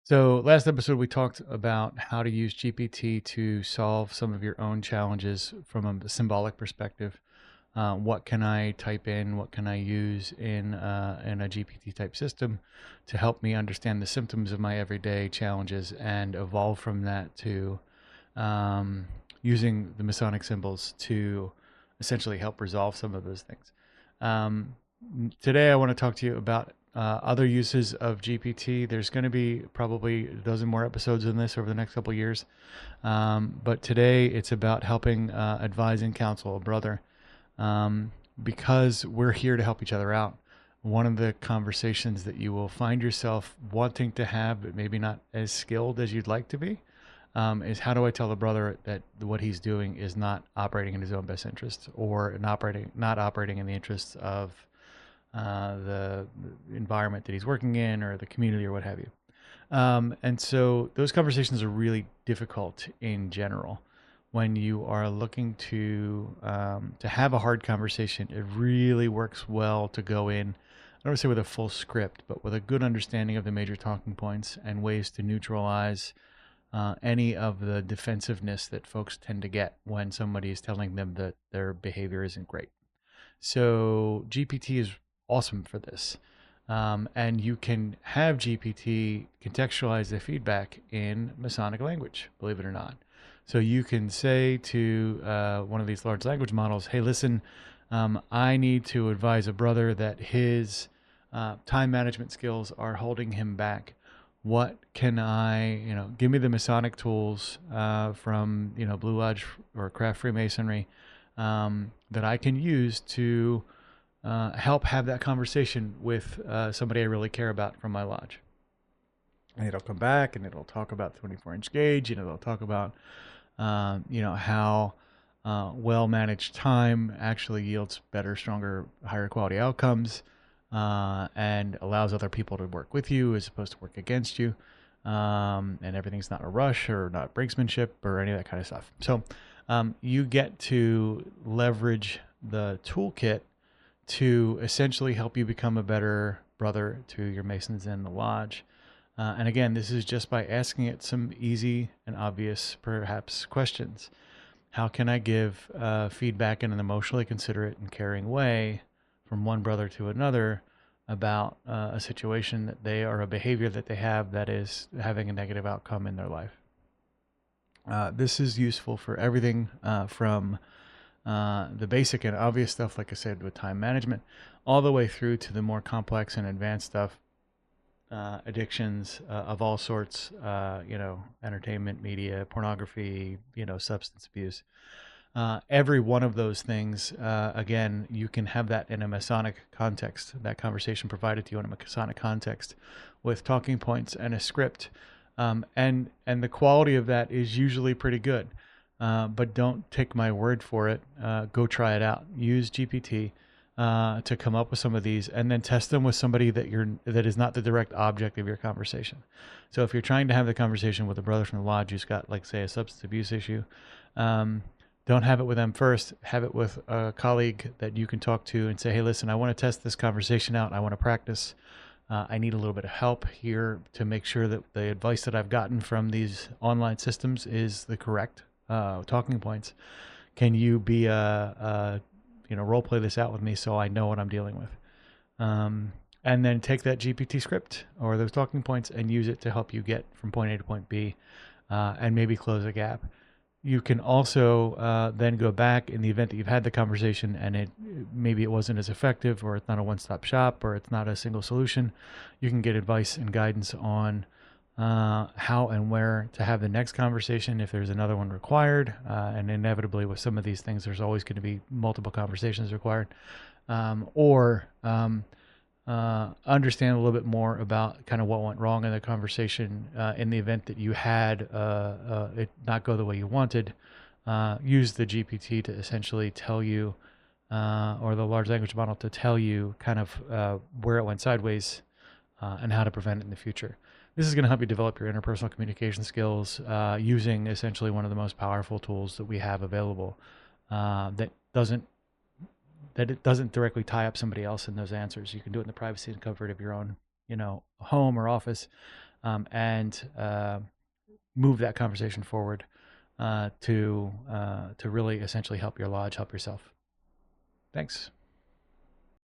So last episode, we talked about how to use GPT to solve some of your own challenges from a symbolic perspective. What can I type in? What can I use in a GPT type system to help me understand the symptoms of my everyday challenges and evolve from that to um, using the Masonic symbols to essentially help resolve some of those things. Um, Today, I want to talk to you about other uses of GPT. There's going to be probably a dozen more episodes in this over the next couple of years. But today, it's about helping advise and counsel a brother um, because we're here to help each other out. One of the conversations that you will find yourself wanting to have, but maybe not as skilled as you'd like to be, is how do I tell the brother that what he's doing is not operating in his own best interest or not operating in the interests of the environment that he's working in or the community or what have you. And so those conversations are really difficult in general. When you are looking to have a hard conversation, it really works well to go in. I don't want to say with a full script, but with a good understanding of the major talking points and ways to neutralize any of the defensiveness that folks tend to get when somebody is telling them that their behavior isn't great. So GPT is awesome for this. And you can have GPT contextualize the feedback in Masonic language, believe it or not. So you can say to one of these large language models, hey, listen, I need to advise a brother that his time management skills are holding him back. What can give me the Masonic tools from, Blue Lodge or Craft Freemasonry that I can use to help have that conversation with somebody I really care about from my lodge. And it'll come back and it'll talk about 24-inch gauge, and it'll talk about, how well managed time actually yields better, stronger, higher quality outcomes and allows other people to work with you as opposed to work against you. And everything's not a rush or not brinksmanship or any of that kind of stuff. So you get to leverage the toolkit to essentially help you become a better brother to your Masons in the lodge. And again, this is just by asking it some easy and obvious, perhaps, questions. How can I give feedback in an emotionally considerate and caring way from one brother to another about a situation that they or a behavior that they have that is having a negative outcome in their life? This is useful for everything from the basic and obvious stuff, like I said, with time management, all the way through to the more complex and advanced stuff, addictions of all sorts, entertainment, media, pornography, substance abuse. Every one of those things, again, you can have that in a Masonic context, that conversation provided to you in a Masonic context with talking points and a script. And the quality of that is usually pretty good. But don't take my word for it. Go try it out. Use GPT to come up with some of these, and then test them with somebody that is not the direct object of your conversation. So if you're trying to have the conversation with a brother from the lodge who's got, like, say, a substance abuse issue, don't have it with them first. Have it with a colleague that you can talk to and say, hey, listen, I want to test this conversation out. I want to practice. I need a little bit of help here to make sure that the advice that I've gotten from these online systems is the correct talking points. Can you be role play this out with me so I know what I'm dealing with? And then take that GPT script or those talking points and use it to help you get from point A to point B and maybe close a gap. You can also then go back in the event that you've had the conversation and maybe it wasn't as effective, or it's not a one-stop shop, or it's not a single solution. You can get advice and guidance on how and where to have the next conversation if there's another one required. And inevitably with some of these things, there's always going to be multiple conversations required. Or understand a little bit more about kind of what went wrong in the conversation in the event that you had it not go the way you wanted. Use the GPT to essentially tell you, or the large language model to tell you kind of where it went sideways and how to prevent it in the future. This is going to help you develop your interpersonal communication skills using essentially one of the most powerful tools that we have available that it doesn't directly tie up somebody else in those answers. You can do it in the privacy and comfort of your own, home or office, and move that conversation forward to really essentially help your lodge, help yourself. Thanks.